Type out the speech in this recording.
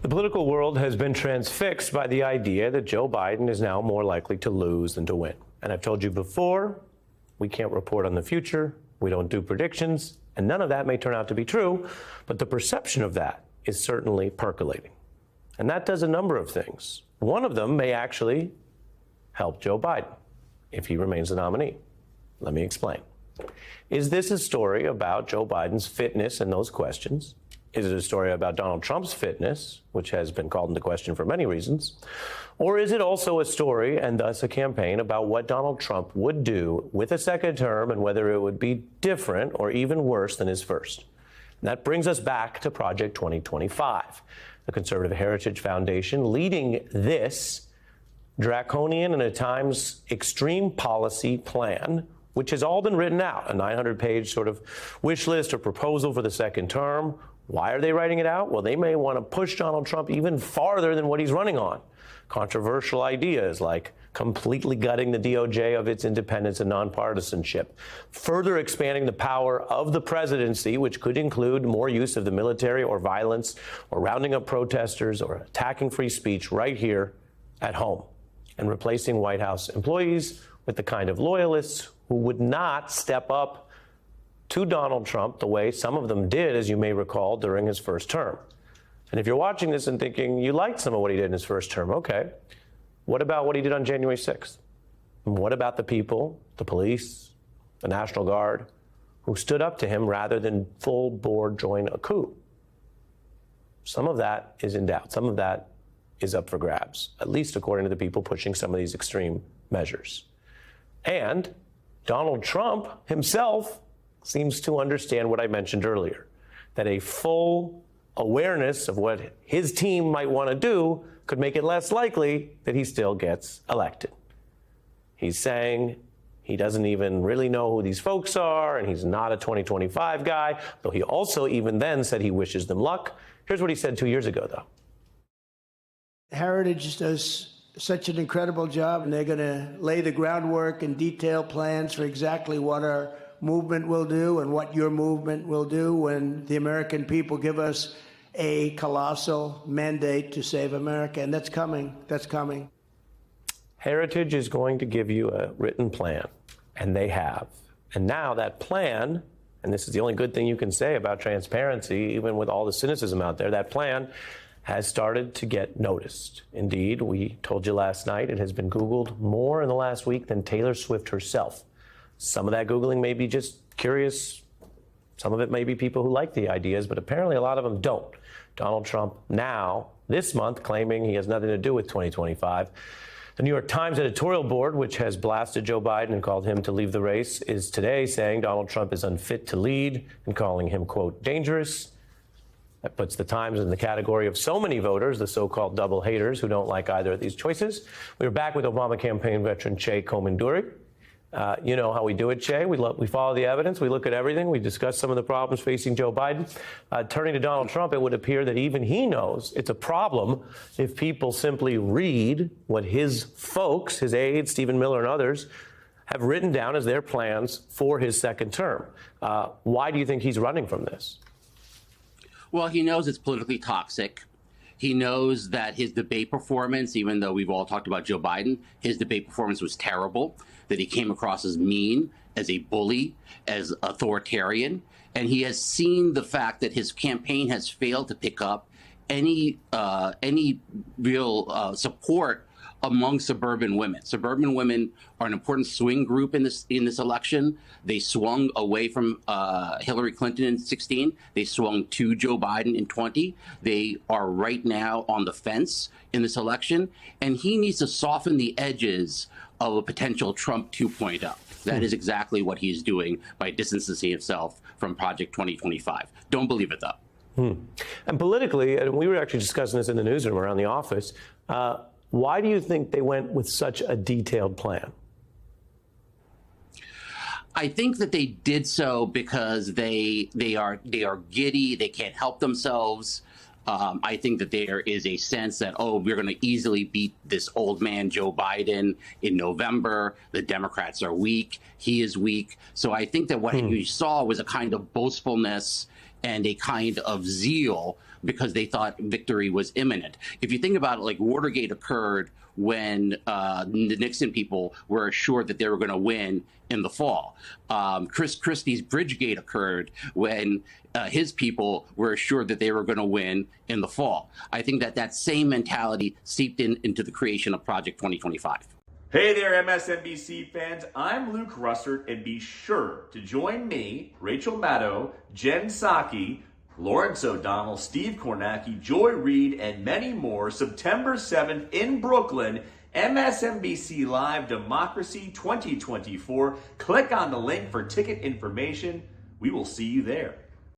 The political world has been transfixed by the idea that Joe Biden is now more likely to lose than to win. And I've told you before, we can't report on the future, we don't do predictions, and none of that may turn out to be true, but the perception of that is certainly percolating. And that does a number of things. One of them may actually help Joe Biden if he remains the nominee. Let me explain. Is this a story about Joe Biden's fitness in those questions? Is it a story about Donald Trump's fitness, which has been called into question for many reasons? Or is it also a story, and thus a campaign, about what Donald Trump would do with a second term and whether it would be different or even worse than his first? And that brings us back to Project 2025, the Conservative Heritage Foundation leading this draconian and at times extreme policy plan, which has all been written out, a 900-page sort of wish list or proposal for the second term. Why are they writing it out? Well, they may want to push Donald Trump even farther than what he's running on. Controversial ideas like completely gutting the DOJ of its independence and nonpartisanship, further expanding the power of the presidency, which could include more use of the military or violence or rounding up protesters or attacking free speech right here at home, and replacing White House employees with the kind of loyalists who would not step up to Donald Trump the way some of them did, as you may recall, during his first term. And if you're watching this and thinking you liked some of what he did in his first term, okay, what about what he did on January 6th? And what about the people, the police, the National Guard, who stood up to him rather than full board join a coup? Some of that is in doubt. Some of that is up for grabs, at least according to the people pushing some of these extreme measures. And Donald Trump himself seems to understand what I mentioned earlier, that a full awareness of what his team might want to do could make it less likely that he still gets elected. He's saying he doesn't even really know who these folks are, and he's not a 2025 guy, though he also even then said he wishes them luck. Here's what he said 2 years ago, though. Heritage does such an incredible job, and they're going to lay the groundwork and detail plans for exactly what our movement will do and what your movement will do when the American people give us a colossal mandate to save America. And that's coming. That's coming. Heritage is going to give you a written plan, and they have. And now that plan, and this is the only good thing you can say about transparency, even with all the cynicism out there, that plan has started to get noticed. Indeed, we told you last night it has been Googled more in the last week than Taylor Swift herself. Some of that Googling may be just curious. Some of it may be people who like the ideas, but apparently a lot of them don't. Donald Trump now, this month, claiming he has nothing to do with 2025. The New York Times editorial board, which has blasted Joe Biden and called him to leave the race, is today saying Donald Trump is unfit to lead and calling him, quote, dangerous. That puts the Times in the category of so many voters, the so-called double haters who don't like either of these choices. We're back with Obama campaign veteran Che Komanduri. You know how we do it, Che. We follow the evidence. We look at everything. We discuss some of the problems facing Joe Biden. Turning to Donald Trump, it would appear that even he knows it's a problem if people simply read what his folks, his aides, Stephen Miller and others, have written down as their plans for his second term. Why do you think he's running from this? Well, he knows it's politically toxic. He knows that his debate performance, even though we've all talked about Joe Biden, his debate performance was terrible, that he came across as mean, as a bully, as authoritarian. And he has seen the fact that his campaign has failed to pick up any real support among suburban women. Suburban women are an important swing group in this election. They swung away from Hillary Clinton in 2016. They swung to Joe Biden in 2020. They are right now on the fence in this election, and he needs to soften the edges of a potential Trump 2.0. That is exactly what he's doing by distancing himself from Project 2025. Don't believe it, though. And politically, and we were actually discussing this in the newsroom around the office, why do you think they went with such a detailed plan? I think that they did so because they are giddy. They can't help themselves. I think that there is a sense that, we're going to easily beat this old man, Joe Biden, in November. The Democrats are weak. He is weak. So I think that what you saw was a kind of boastfulness and a kind of zeal because they thought victory was imminent. If you think about it, like Watergate occurred when the Nixon people were assured that they were going to win in the fall. Chris Christie's Bridgegate occurred when his people were assured that they were going to win in the fall. I think that same mentality seeped into the creation of Project 2025. Hey there, MSNBC fans. I'm Luke Russert, and be sure to join me, Rachel Maddow, Jen Psaki, Lawrence O'Donnell, Steve Kornacki, Joy Reid, and many more September 7th in Brooklyn, MSNBC Live Democracy 2024. Click on the link for ticket information. We will see you there.